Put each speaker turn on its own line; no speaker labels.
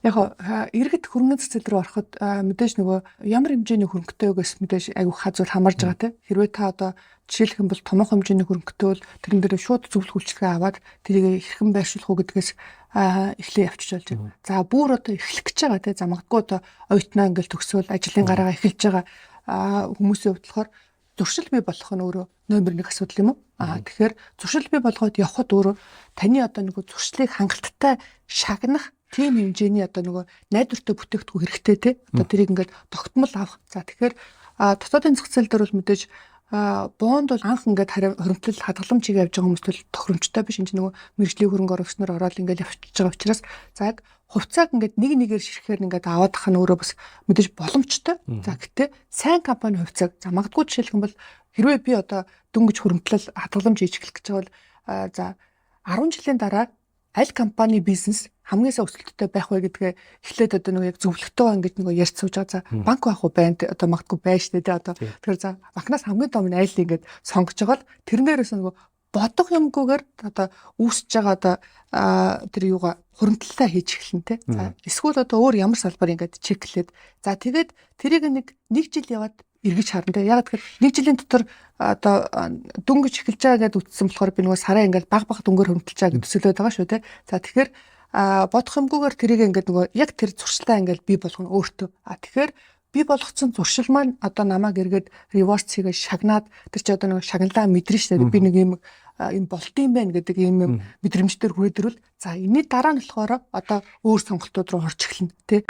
Яг иргэд хөрөнгө цэцэл рүү ороход мэдээж нөгөө ямар хэмжээний хөрөнгөтэй байгаас мэдээж айгүй хазуур хамаарж байгаа те. Хэрвээ та одоо жишээлх юм бол томоохон хэмжээний хөрөнгөтэй бол тэрэн дээр шууд зөвлөх үйлчлэгээ аваад тэрийг хэрхэн байршуулах уу гэдгээс эхлээ явчих болж байна. За бүр одоо эхлэх гэж байгаа те. За магадгүй одоо оюутнаа ингээл төгсөөл ажлын гараагаа эхэлж байгаа хүмүүсийн хувьд болохоор зуршил бий болох нь өөрөө номер 1 асуудал юм уу? Тэгэхээр зуршил бий болгоод явхад өөрөө таны одоо нөгөө зуршлыг хангалттай шагнах тийм хэмжээний одоо нөгөө найдвартай бүтээгдэхүүн хэрэгтэй те. Одоо тэрийг ингээд тогтмол авах. За тэгэхээр дотоодын зах зээл дээр бол мэдээж боонд бол анх ингээд хоримтлал хадгаламжийг явж байгаа хүмүүст бол тохиромжтой биш. Энд нөгөө мэрэгжлийн хөрөнгө оруулагч нар ороод ингээд явчихж байгаа учраас за яг хувьцааг ингээд нэг нэгээр ширхэхээр ингээд аваад ах нь өөрөө бас мэдээж боломжтой. За гэтээ сайн компани хувьцааг за магадгүй жишээлх юм бол хэрвээ би одоо дөнгөж хөрөнгөлөл хадгаламж хийж эхлэх гэж байгаа бол за 10 жилийн дараа аль компани бизнес хамгийн сайн өсөлттэй байх вэ гэдгээ эхлээд одоо нөгөө яг зөвлөгтөөгөө ингэж нөгөө ярьж сууж байгаа. За банк байх уу байна одоо магадгүй байж тээ одоо тэгэхээр за банкнаас хамгийн том нь айл ингэж сонгож байгаа л тэрнээрээс нөгөө бодох юмгүйгээр одоо үүсэж байгаа одоо тэр юугаа хөрөнгөлөлтөө хийж эхэлнэ те. За эсвэл одоо өөр ямар салбар ингэж чеклээд за тэгээд тэрийг нэг жил яваад эргэж харна те. Яг тэгэхээр нэг жилийн дотор одоо дөнгөж эхэлж байгаа гэдээ үтсэн болохоор би нөгөө сараа ингээд баг дөнгөөр хөрөнгөлж байгаа гэж төсөөлөд байгаа шүү те. За тэгэхээр бодох юмгүйгээр тэрийг ингээд нөгөө яг тэр зуршлаа ингээд бий болгоно өөртөө. Тэгэхээр бий болгоцсон зуршил маань одоо намайг эргээд реворс хийгээ шагнаад тэр чи одоо нөгөө шагналаа мэдрэн штэ би нэг юм болд юм байна гэдэг юм мэдрэмжээр хүрээд ирвэл за энэний дараа нь болохоор одоо өөр сонголтууд руу орж эхэлнэ тий.